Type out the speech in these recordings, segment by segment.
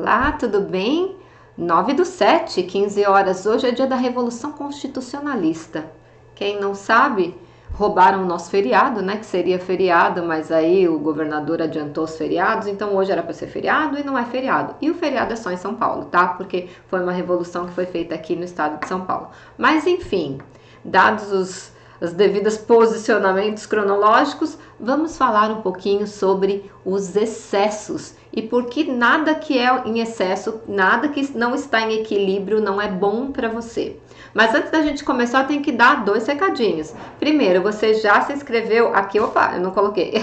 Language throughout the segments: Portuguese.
Olá, tudo bem? 9/7, 15 horas. Hoje é dia da Revolução Constitucionalista. Quem não sabe, roubaram o nosso feriado, né? Que seria feriado, mas aí o governador adiantou os feriados, então hoje era para ser feriado e não é feriado. E o feriado é só em São Paulo, tá? Porque foi uma revolução que foi feita aqui no estado de São Paulo. Mas enfim, dados os devidos posicionamentos cronológicos, vamos falar um pouquinho sobre os excessos e por que nada que é em excesso, nada que não está em equilíbrio não é bom para você. Mas antes da gente começar, eu tenho que dar 2 recadinhos. Primeiro, você já se inscreveu aqui? Opa, eu não coloquei.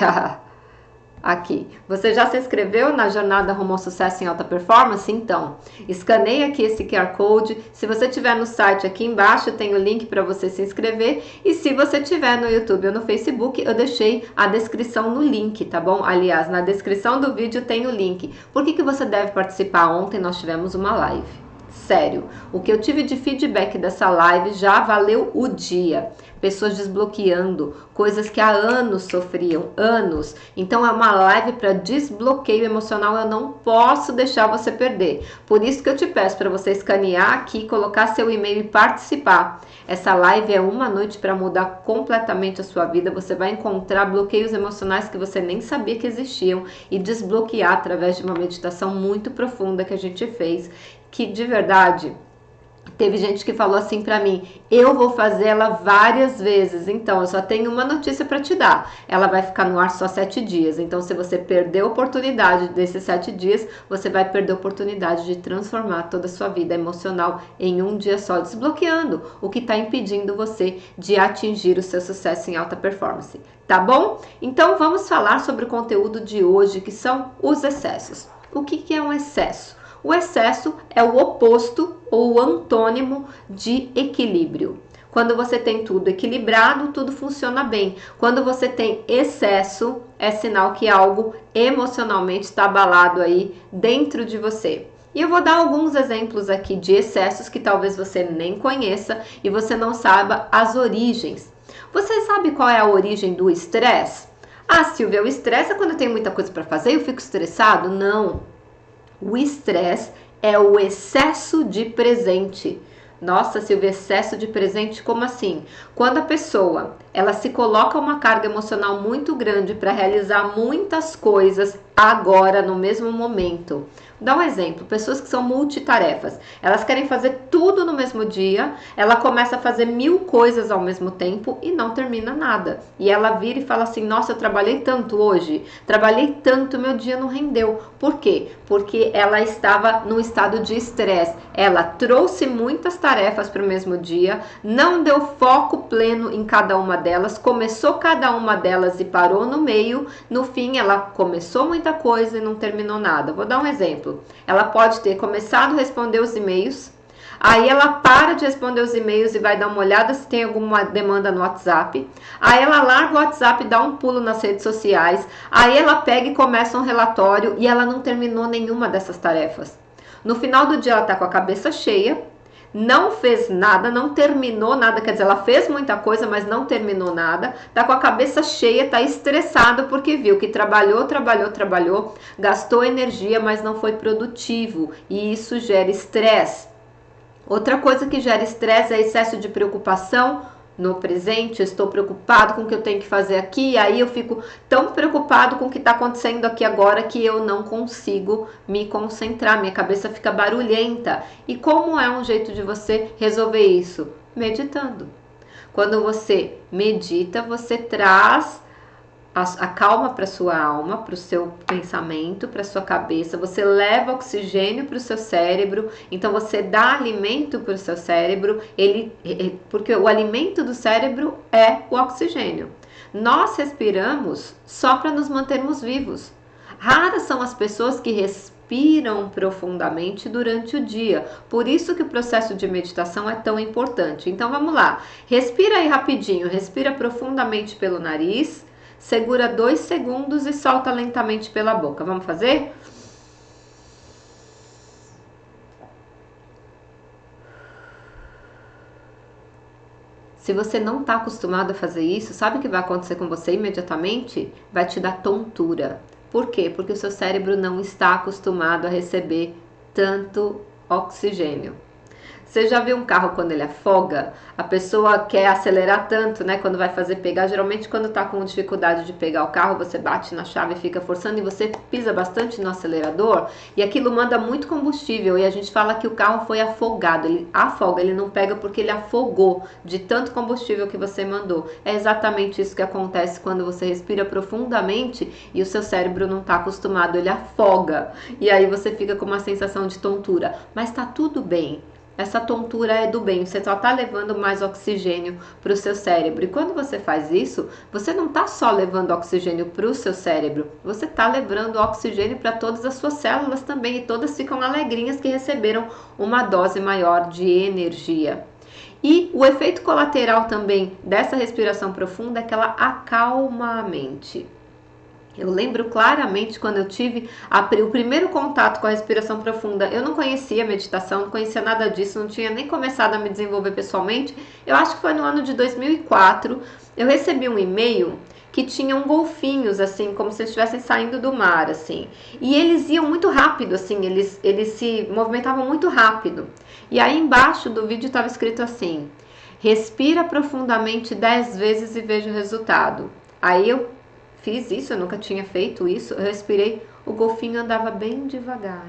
Aqui. Você já se inscreveu na jornada Rumo ao Sucesso em Alta Performance? Então, escaneia aqui esse QR Code. Se você estiver no site aqui embaixo, tem o link para você se inscrever. E se você estiver no YouTube ou no Facebook, eu deixei a descrição no link, tá bom? Aliás, na descrição do vídeo tem o link. Por que você deve participar? Ontem nós tivemos uma live. Sério, o que eu tive de feedback dessa live já valeu o dia. Pessoas desbloqueando coisas que há anos sofriam, anos. Então é uma live para desbloqueio emocional, eu não posso deixar você perder. Por isso que eu te peço para você escanear aqui, colocar seu e-mail e participar. Essa live é uma noite para mudar completamente a sua vida. Você vai encontrar bloqueios emocionais que você nem sabia que existiam e desbloquear através de uma meditação muito profunda que a gente fez, que de verdade teve gente que falou assim pra mim: eu vou fazer ela várias vezes, então eu só tenho uma notícia pra te dar, ela vai ficar no ar só 7 dias, então se você perder a oportunidade desses 7 dias, você vai perder a oportunidade de transformar toda a sua vida emocional em um dia só, desbloqueando o que está impedindo você de atingir o seu sucesso em alta performance, tá bom? Então vamos falar sobre o conteúdo de hoje, que são os excessos. O que é um excesso? O excesso é o oposto ou o antônimo de equilíbrio. Quando você tem tudo equilibrado, tudo funciona bem. Quando você tem excesso, é sinal que algo emocionalmente está abalado aí dentro de você. E eu vou dar alguns exemplos aqui de excessos que talvez você nem conheça e você não saiba as origens. Você sabe qual é a origem do estresse? Ah, Silvia, o estresse é quando eu tenho muita coisa para fazer e eu fico estressado? Não. O estresse é o excesso de presente. Nossa, Silvia, excesso de presente, como assim? Quando a pessoa, ela se coloca uma carga emocional muito grande para realizar muitas coisas agora, no mesmo momento. Dá um exemplo, pessoas que são multitarefas, elas querem fazer tudo no mesmo dia, ela começa a fazer 1000 coisas ao mesmo tempo e não termina nada. E ela vira e fala assim: nossa, eu trabalhei tanto hoje, trabalhei tanto, meu dia não rendeu. Por quê? Porque ela estava num estado de estresse. Ela trouxe muitas tarefas para o mesmo dia, não deu foco pleno em cada uma delas, começou cada uma delas e parou no meio. No fim, ela começou muita coisa e não terminou nada. Vou dar um exemplo. Ela pode ter começado a responder os e-mails, aí ela para de responder os e-mails e vai dar uma olhada se tem alguma demanda no WhatsApp, aí ela larga o WhatsApp e dá um pulo nas redes sociais, aí ela pega e começa um relatório e ela não terminou nenhuma dessas tarefas. No final do dia ela está com a cabeça cheia, não fez nada, não terminou nada, quer dizer, ela fez muita coisa, mas não terminou nada, tá com a cabeça cheia, tá estressado porque viu que trabalhou, gastou energia, mas não foi produtivo, e isso gera estresse. Outra coisa que gera estresse é excesso de preocupação no presente. Eu estou preocupado com o que eu tenho que fazer aqui, e aí eu fico tão preocupado com o que está acontecendo aqui agora que eu não consigo me concentrar, minha cabeça fica barulhenta. E como é um jeito de você resolver isso? Meditando. Quando você medita, você traz a calma para sua alma, para o seu pensamento, para sua cabeça, você leva oxigênio para o seu cérebro, então você dá alimento para o seu cérebro, porque o alimento do cérebro é o oxigênio. Nós respiramos só para nos mantermos vivos. Raras são as pessoas que respiram profundamente durante o dia, por isso que o processo de meditação é tão importante. Então vamos lá, respira aí rapidinho, respira profundamente pelo nariz, segura 2 segundos e solta lentamente pela boca. Vamos fazer? Se você não está acostumado a fazer isso, sabe o que vai acontecer com você imediatamente? Vai te dar tontura. Por quê? Porque o seu cérebro não está acostumado a receber tanto oxigênio. Você já viu um carro quando ele afoga? A pessoa quer acelerar tanto, né? Quando vai fazer pegar. Geralmente quando tá com dificuldade de pegar o carro, você bate na chave e fica forçando e você pisa bastante no acelerador e aquilo manda muito combustível e a gente fala que o carro foi afogado. Ele afoga, ele não pega porque ele afogou de tanto combustível que você mandou. É exatamente isso que acontece quando você respira profundamente e o seu cérebro não tá acostumado, ele afoga. E aí você fica com uma sensação de tontura. Mas tá tudo bem. Essa tontura é do bem, você só está levando mais oxigênio para o seu cérebro. E quando você faz isso, você não está só levando oxigênio para o seu cérebro, você está levando oxigênio para todas as suas células também. E todas ficam alegrinhas que receberam uma dose maior de energia. E o efeito colateral também dessa respiração profunda é que ela acalma a mente. Eu lembro claramente quando eu tive o primeiro contato com a respiração profunda. Eu não conhecia meditação, não conhecia nada disso, não tinha nem começado a me desenvolver pessoalmente. Eu acho que foi no ano de 2004. Eu recebi um e-mail que tinham golfinhos, assim, como se estivessem saindo do mar, assim. E eles iam muito rápido, assim, eles se movimentavam muito rápido. E aí embaixo do vídeo estava escrito assim: respira profundamente 10 vezes e veja o resultado. Aí eu fiz isso, eu nunca tinha feito isso, eu respirei, o golfinho andava bem devagar.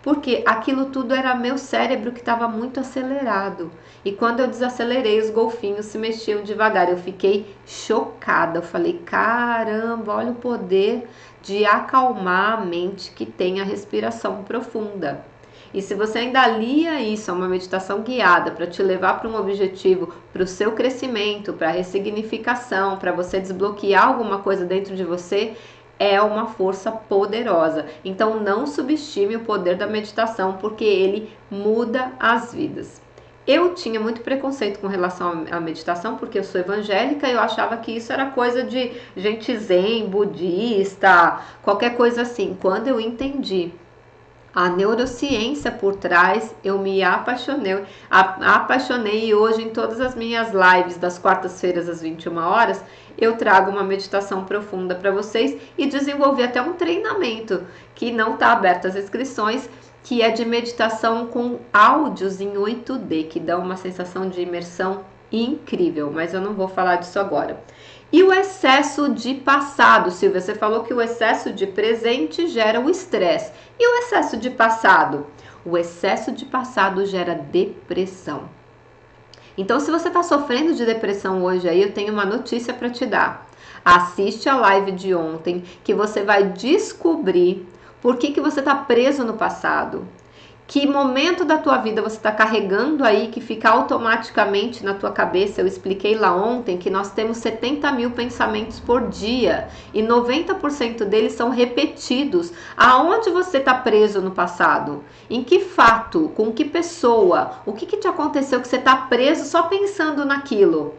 Porque aquilo tudo era meu cérebro que estava muito acelerado. E quando eu desacelerei, os golfinhos se mexiam devagar. Eu fiquei chocada. Eu falei, caramba, olha o poder de acalmar a mente que tem a respiração profunda. E se você ainda alia isso a uma meditação guiada para te levar para um objetivo, para o seu crescimento, para a ressignificação, para você desbloquear alguma coisa dentro de você, é uma força poderosa. Então não subestime o poder da meditação, porque ele muda as vidas. Eu tinha muito preconceito com relação à meditação, porque eu sou evangélica e eu achava que isso era coisa de gente zen, budista, qualquer coisa assim. Quando eu entendi a neurociência por trás, eu me apaixonei e hoje em todas as minhas lives das quartas-feiras às 21 horas, eu trago uma meditação profunda para vocês e desenvolvi até um treinamento que não está aberto às inscrições, que é de meditação com áudios em 8D, que dá uma sensação de imersão incrível, mas eu não vou falar disso agora. E o excesso de passado, Silvia, você falou que o excesso de presente gera o estresse. E o excesso de passado? O excesso de passado gera depressão. Então, se você está sofrendo de depressão hoje aí, eu tenho uma notícia para te dar. Assiste a live de ontem que você vai descobrir por que você está preso no passado. Que momento da tua vida você está carregando aí que fica automaticamente na tua cabeça? Eu expliquei lá ontem que nós temos 70 mil pensamentos por dia e 90% deles são repetidos. Aonde você está preso no passado? Em que fato? Com que pessoa? O que te aconteceu que você está preso só pensando naquilo?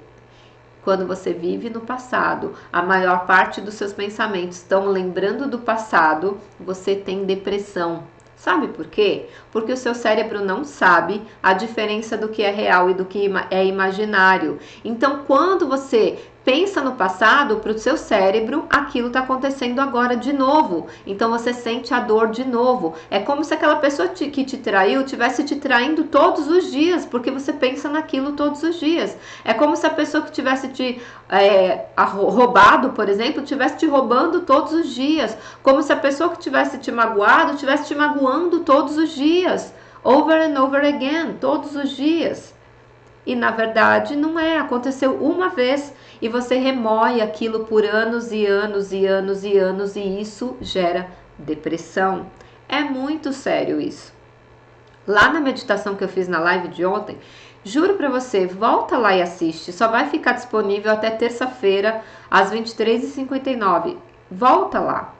Quando você vive no passado, a maior parte dos seus pensamentos estão lembrando do passado, você tem depressão. Sabe por quê? Porque o seu cérebro não sabe a diferença do que é real e do que é imaginário. Então, quando você pensa no passado, para o seu cérebro, aquilo está acontecendo agora de novo. Então, você sente a dor de novo. É como se aquela pessoa que te traiu estivesse te traindo todos os dias, porque você pensa naquilo todos os dias. É como se a pessoa que tivesse te roubado, por exemplo, estivesse te roubando todos os dias. Como se a pessoa que tivesse te magoado estivesse te magoando todos os dias. Over and over again, todos os dias. E na verdade não é, aconteceu uma vez e você remoe aquilo por anos e anos e anos e anos e isso gera depressão. É muito sério isso. Lá na meditação que eu fiz na live de ontem, juro pra você, volta lá e assiste, só vai ficar disponível até terça-feira às 23h59. Volta lá,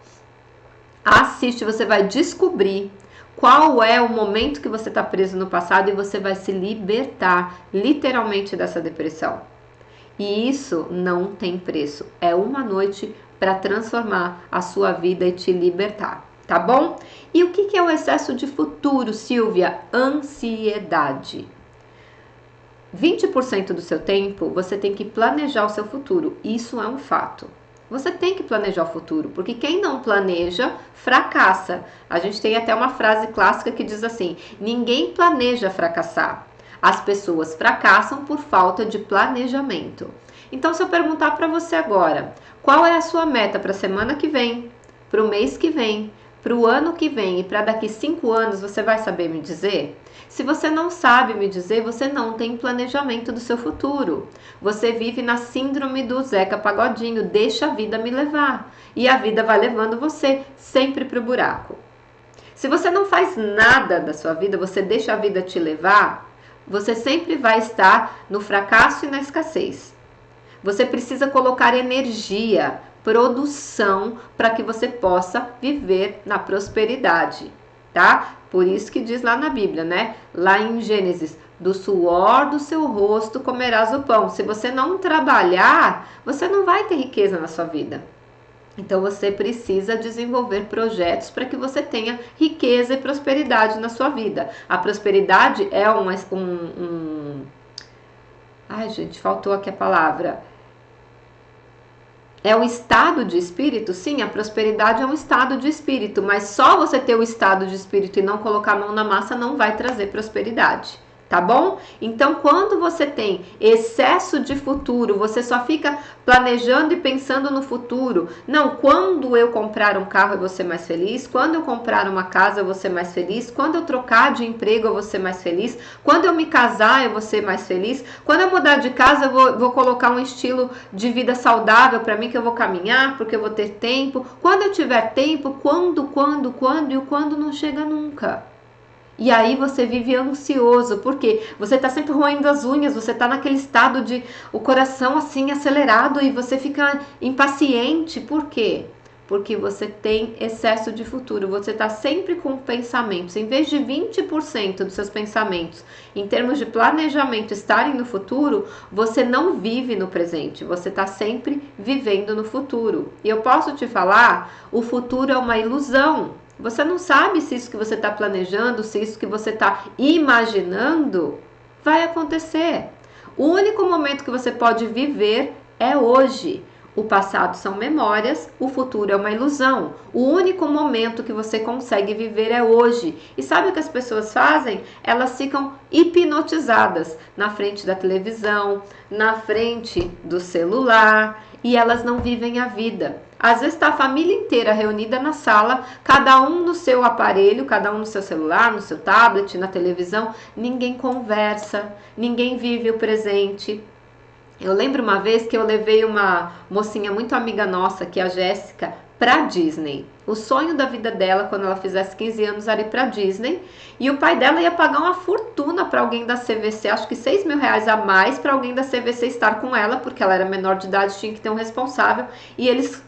assiste, você vai descobrir qual é o momento que você está preso no passado e você vai se libertar literalmente dessa depressão. E isso não tem preço. É uma noite para transformar a sua vida e te libertar, tá bom? E o que é o excesso de futuro, Silvia? Ansiedade. 20% do seu tempo você tem que planejar o seu futuro. Isso é um fato. Você tem que planejar o futuro, porque quem não planeja, fracassa. A gente tem até uma frase clássica que diz assim: ninguém planeja fracassar. As pessoas fracassam por falta de planejamento. Então, se eu perguntar para você agora, qual é a sua meta para a semana que vem, para o mês que vem, para o ano que vem e para daqui 5 anos, você vai saber me dizer? Se você não sabe me dizer, você não tem planejamento do seu futuro. Você vive na síndrome do Zeca Pagodinho, deixa a vida me levar. E a vida vai levando você sempre para o buraco. Se você não faz nada da sua vida, você deixa a vida te levar, você sempre vai estar no fracasso e na escassez. Você precisa colocar energia, produção, para que você possa viver na prosperidade, tá? Por isso que diz lá na Bíblia, né? Lá em Gênesis, do suor do seu rosto comerás o pão. Se você não trabalhar, você não vai ter riqueza na sua vida. Então você precisa desenvolver projetos para que você tenha riqueza e prosperidade na sua vida. A prosperidade é Ai, gente, faltou aqui a palavra. É um estado de espírito? Sim, a prosperidade é um estado de espírito, mas só você ter o estado de espírito e não colocar a mão na massa não vai trazer prosperidade. Tá bom? Então, quando você tem excesso de futuro, você só fica planejando e pensando no futuro. Não, quando eu comprar um carro eu vou ser mais feliz, quando eu comprar uma casa eu vou ser mais feliz, quando eu trocar de emprego eu vou ser mais feliz, quando eu me casar eu vou ser mais feliz, quando eu mudar de casa eu vou colocar um estilo de vida saudável para mim, que eu vou caminhar, porque eu vou ter tempo. Quando eu tiver tempo, quando e o quando não chega nunca. E aí você vive ansioso, porque você tá sempre roendo as unhas, você tá naquele estado de o coração assim acelerado e você fica impaciente. Por quê? Porque você tem excesso de futuro, você tá sempre com pensamentos. Em vez de 20% dos seus pensamentos, em termos de planejamento, estarem no futuro, você não vive no presente, você tá sempre vivendo no futuro. E eu posso te falar, o futuro é uma ilusão. Você não sabe se isso que você está planejando, se isso que você está imaginando vai acontecer. O único momento que você pode viver é hoje. O passado são memórias, o futuro é uma ilusão. O único momento que você consegue viver é hoje. E sabe o que as pessoas fazem? Elas ficam hipnotizadas na frente da televisão, na frente do celular, e elas não vivem a vida. Às vezes está a família inteira reunida na sala, cada um no seu aparelho, cada um no seu celular, no seu tablet, na televisão. Ninguém conversa, ninguém vive o presente. Eu lembro uma vez que eu levei uma mocinha muito amiga nossa, que é a Jéssica, para Disney. O sonho da vida dela, quando ela fizesse 15 anos, era ir para Disney. E o pai dela ia pagar uma fortuna para alguém da CVC, acho que R$6.000 a mais para alguém da CVC estar com ela, porque ela era menor de idade, tinha que ter um responsável. E eles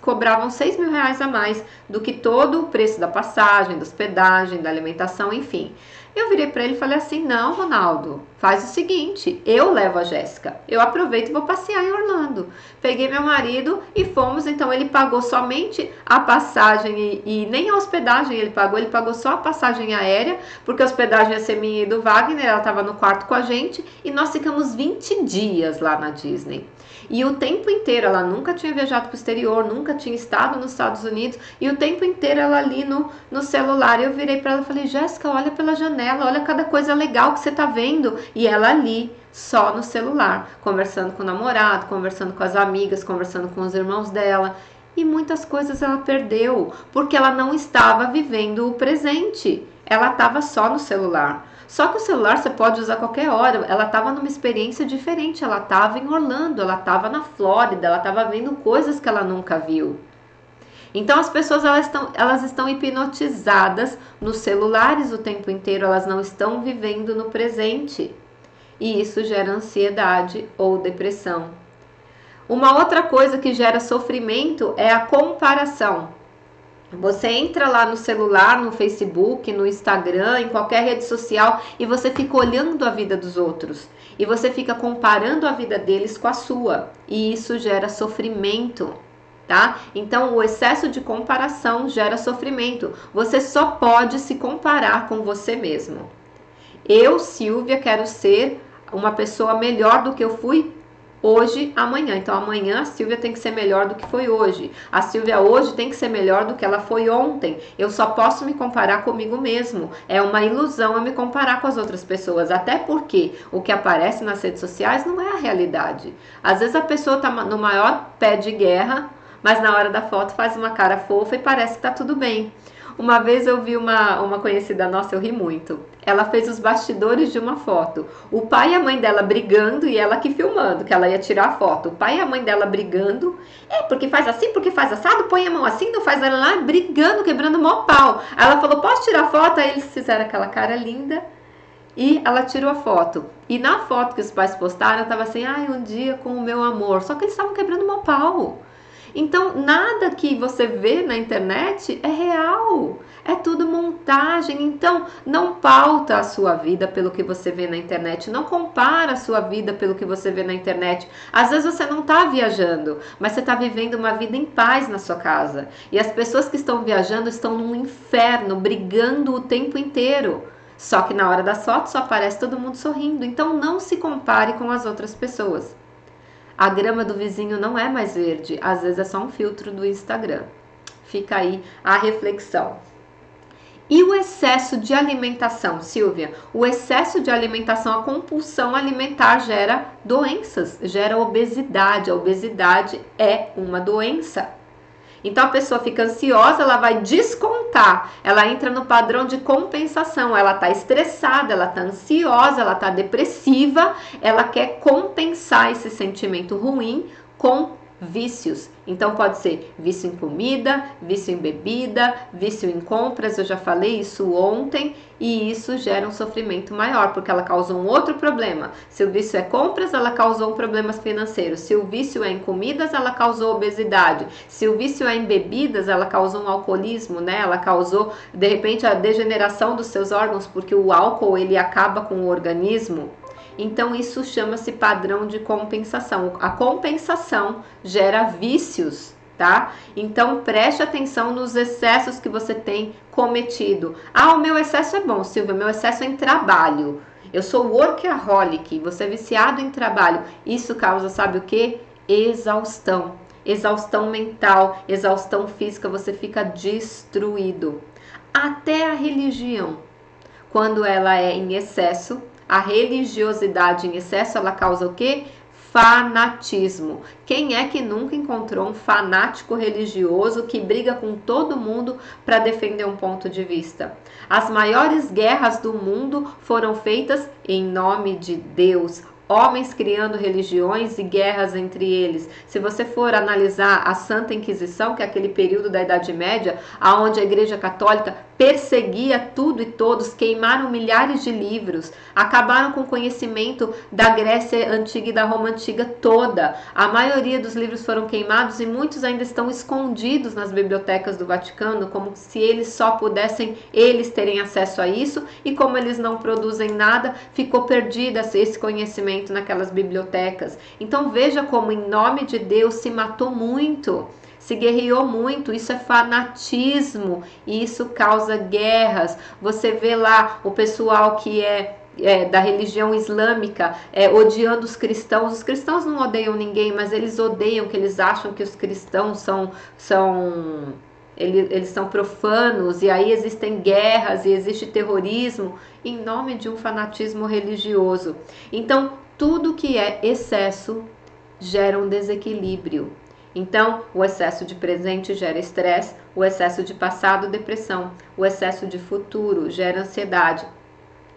cobravam R$6.000 a mais do que todo o preço da passagem, da hospedagem, da alimentação, enfim. Eu virei para ele e falei assim: não, Ronaldo, faz o seguinte, eu levo a Jéssica, eu aproveito e vou passear em Orlando. Peguei meu marido e fomos. Então ele pagou somente a passagem e nem a hospedagem ele pagou só a passagem aérea, porque a hospedagem ia ser minha e do Wagner, ela estava no quarto com a gente, e nós ficamos 20 dias lá na Disney. E o tempo inteiro, ela nunca tinha viajado para o exterior, nunca tinha estado nos Estados Unidos, e o tempo inteiro ela ali no celular. Eu virei para ela e falei: Jéssica, olha pela janela, olha cada coisa legal que você tá vendo. E ela ali, só no celular, conversando com o namorado, conversando com as amigas, conversando com os irmãos dela. E muitas coisas ela perdeu, porque ela não estava vivendo o presente. Ela estava só no celular. Só que o celular você pode usar a qualquer hora. Ela estava numa experiência diferente. Ela estava em Orlando, ela estava na Flórida, ela estava vendo coisas que ela nunca viu. Então as pessoas elas estão hipnotizadas nos celulares o tempo inteiro, elas não estão vivendo no presente. E isso gera ansiedade ou depressão. Uma outra coisa que gera sofrimento é a comparação. Você entra lá no celular, no Facebook, no Instagram, em qualquer rede social, e você fica olhando a vida dos outros. E você fica comparando a vida deles com a sua. E isso gera sofrimento, tá? Então, o excesso de comparação gera sofrimento. Você só pode se comparar com você mesmo. Eu, Silvia, quero ser uma pessoa melhor do que eu fui hoje, amanhã. Então amanhã a Silvia tem que ser melhor do que foi hoje. A Silvia hoje tem que ser melhor do que ela foi ontem. Eu só posso me comparar comigo mesmo. É uma ilusão eu me comparar com as outras pessoas. Até porque o que aparece nas redes sociais não é a realidade. Às vezes a pessoa tá no maior pé de guerra, mas na hora da foto faz uma cara fofa e parece que tá tudo bem. Uma vez eu vi uma conhecida nossa, eu ri muito. Ela fez os bastidores de uma foto. O pai e a mãe dela brigando e ela aqui filmando, que ela ia tirar a foto. O pai e a mãe dela brigando. Porque faz assim, porque faz assado, põe a mão assim, não faz ela lá, brigando, quebrando o maior pau. Aí ela falou, posso tirar a foto? Aí eles fizeram aquela cara linda. E ela tirou a foto. E na foto que os pais postaram, tava assim, um dia com o meu amor. Só que eles estavam quebrando o maior pau. Então, nada que você vê na internet é real, é tudo montagem. Então, não pauta a sua vida pelo que você vê na internet, não compara a sua vida pelo que você vê na internet. Às vezes você não está viajando, mas você está vivendo uma vida em paz na sua casa. E as pessoas que estão viajando estão num inferno, brigando o tempo inteiro. Só que na hora das fotos só aparece todo mundo sorrindo. Então, não se compare com as outras pessoas. A grama do vizinho não é mais verde, às vezes é só um filtro do Instagram. Fica aí a reflexão. E o excesso de alimentação, Silvia? O excesso de alimentação, a compulsão alimentar gera doenças, gera obesidade. A obesidade é uma doença. Então a pessoa fica ansiosa, ela vai descontar, ela entra no padrão de compensação, ela tá estressada, ela tá ansiosa, ela tá depressiva, ela quer compensar esse sentimento ruim com vícios. Então pode ser vício em comida, vício em bebida, vício em compras, eu já falei isso ontem, e isso gera um sofrimento maior, porque ela causou um outro problema. Se o vício é compras, ela causou problemas financeiros. Se o vício é em comidas, ela causou obesidade. Se o vício é em bebidas, ela causou um alcoolismo, né? Ela causou, de repente, a degeneração dos seus órgãos, porque o álcool, ele acaba com o organismo. Então isso chama-se padrão de compensação. A compensação gera vícios, tá? Então preste atenção nos excessos que você tem cometido. O meu excesso é bom, Silvia, meu excesso é em trabalho. Eu sou workaholic, você é viciado em trabalho. Isso causa, sabe o quê? Exaustão. Exaustão mental, exaustão física, você fica destruído. Até a religião, quando ela é em excesso, a religiosidade em excesso, ela causa o quê? Fanatismo. Quem é que nunca encontrou um fanático religioso que briga com todo mundo para defender um ponto de vista? As maiores guerras do mundo foram feitas em nome de Deus. Homens criando religiões e guerras entre eles. Se você for analisar a Santa Inquisição, que é aquele período da Idade Média, onde a Igreja Católica perseguia tudo e todos, queimaram milhares de livros, acabaram com o conhecimento da Grécia Antiga e da Roma Antiga toda. A maioria dos livros foram queimados e muitos ainda estão escondidos nas bibliotecas do Vaticano, como se eles só pudessem eles terem acesso a isso, e como eles não produzem nada, ficou perdido esse conhecimento naquelas bibliotecas. Então veja como em nome de Deus se matou muito, se guerreou muito. Isso é fanatismo e isso causa guerras. Você vê lá o pessoal que é da religião islâmica odiando os cristãos. Os cristãos não odeiam ninguém, mas eles odeiam, que eles acham que os cristãos eles são profanos, e aí existem guerras e existe terrorismo em nome de um fanatismo religioso. Então tudo que é excesso gera um desequilíbrio. Então, o excesso de presente gera estresse, o excesso de passado, depressão, o excesso de futuro gera ansiedade,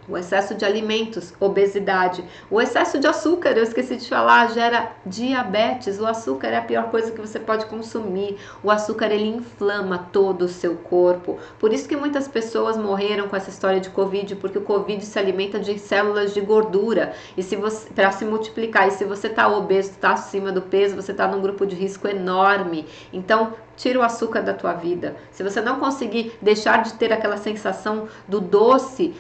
o excesso de alimentos, obesidade, o excesso de açúcar, eu esqueci de falar, gera diabetes. O açúcar é a pior coisa que você pode consumir. O açúcar, ele inflama todo o seu corpo. Por isso que muitas pessoas morreram com essa história de Covid, porque o Covid se alimenta de células de gordura e para se multiplicar. E se você está obeso, está acima do peso, você está num grupo de risco enorme. Então, tira o açúcar da tua vida. Se você não conseguir deixar de ter aquela sensação do doce,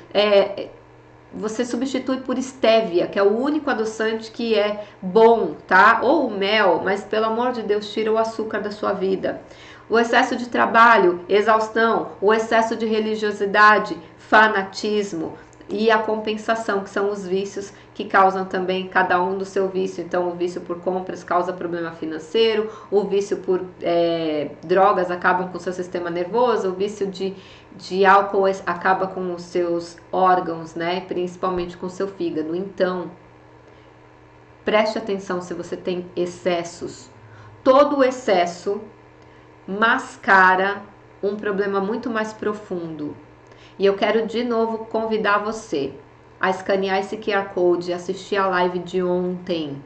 você substitui por estévia, que é o único adoçante que é bom, tá? Ou o mel, mas pelo amor de Deus, tira o açúcar da sua vida. O excesso de trabalho, exaustão, o excesso de religiosidade, fanatismo, e a compensação, que são os vícios que causam também cada um do seu vício. Então, o vício por compras causa problema financeiro, o vício por drogas acaba com o seu sistema nervoso, o vício de álcool acaba com os seus órgãos, né? Principalmente com o seu fígado. Então, preste atenção se você tem excessos. Todo excesso mascara um problema muito mais profundo. E eu quero de novo convidar você a escanear esse QR Code, assistir a live de ontem.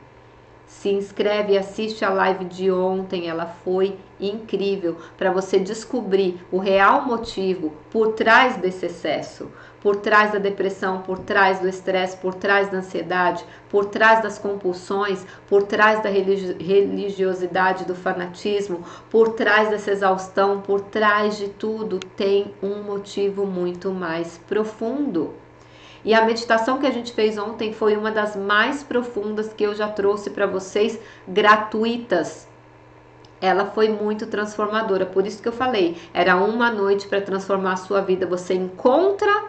Se inscreve e assiste a live de ontem, ela foi incrível para você descobrir o real motivo por trás desse excesso, por trás da depressão, por trás do estresse, por trás da ansiedade, por trás das compulsões, por trás da religiosidade, do fanatismo, por trás dessa exaustão, por trás de tudo tem um motivo muito mais profundo. E a meditação que a gente fez ontem foi uma das mais profundas que eu já trouxe para vocês, gratuitas. Ela foi muito transformadora, por isso que eu falei, era uma noite para transformar a sua vida. Você encontra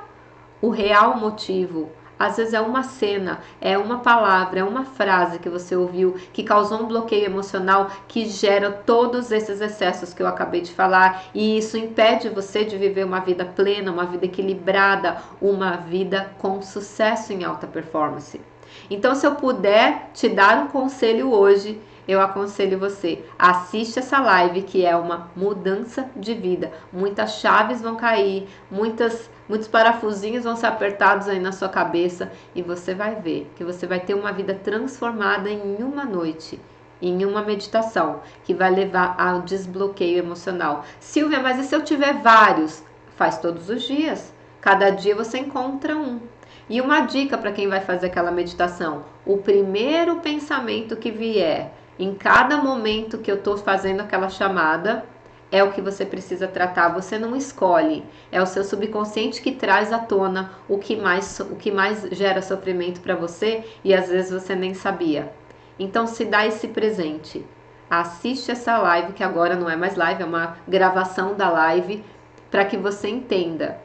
o real motivo. Às vezes é uma cena, é uma palavra, é uma frase que você ouviu que causou um bloqueio emocional que gera todos esses excessos que eu acabei de falar, e isso impede você de viver uma vida plena, uma vida equilibrada, uma vida com sucesso em alta performance. Então, se eu puder te dar um conselho hoje, eu aconselho você, assiste essa live que é uma mudança de vida. Muitas chaves vão cair, muitos parafusinhos vão ser apertados aí na sua cabeça e você vai ver que você vai ter uma vida transformada em uma noite, em uma meditação que vai levar ao desbloqueio emocional. Silvia, mas e se eu tiver vários? Faz todos os dias. Cada dia você encontra um. E uma dica para quem vai fazer aquela meditação: o primeiro pensamento que vier em cada momento que eu estou fazendo aquela chamada é o que você precisa tratar. Você não escolhe, é o seu subconsciente que traz à tona o que mais gera sofrimento para você e às vezes você nem sabia. Então se dá esse presente, assiste essa live, que agora não é mais live, é uma gravação da live, para que você entenda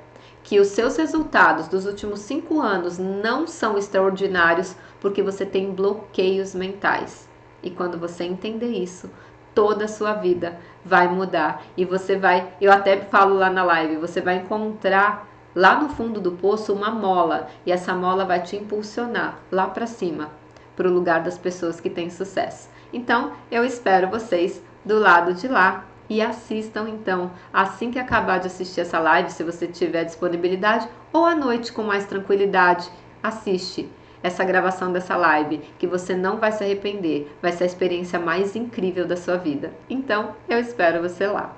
que os seus resultados dos últimos 5 anos não são extraordinários porque você tem bloqueios mentais. E quando você entender isso, toda a sua vida vai mudar. E você vai, eu até falo lá na live, você vai encontrar lá no fundo do poço uma mola. E essa mola vai te impulsionar lá para cima, para o lugar das pessoas que têm sucesso. Então, eu espero vocês do lado de lá. E assistam então, assim que acabar de assistir essa live, se você tiver disponibilidade, ou à noite com mais tranquilidade, assiste essa gravação dessa live, que você não vai se arrepender, vai ser a experiência mais incrível da sua vida. Então, eu espero você lá.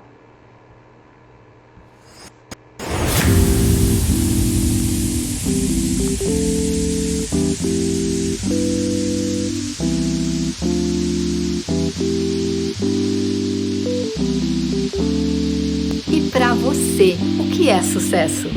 E para você, o que é sucesso?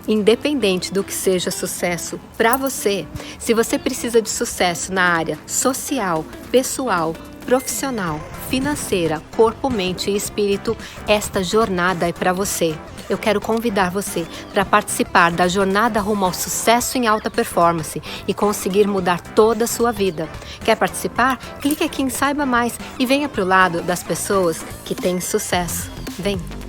Independente do que seja sucesso para você, se você precisa de sucesso na área social, pessoal, profissional, financeira, corpo, mente e espírito, esta jornada é para você. Eu quero convidar você para participar da jornada rumo ao sucesso em alta performance e conseguir mudar toda a sua vida. Quer participar? Clique aqui em Saiba Mais e venha para o lado das pessoas que têm sucesso. Vem!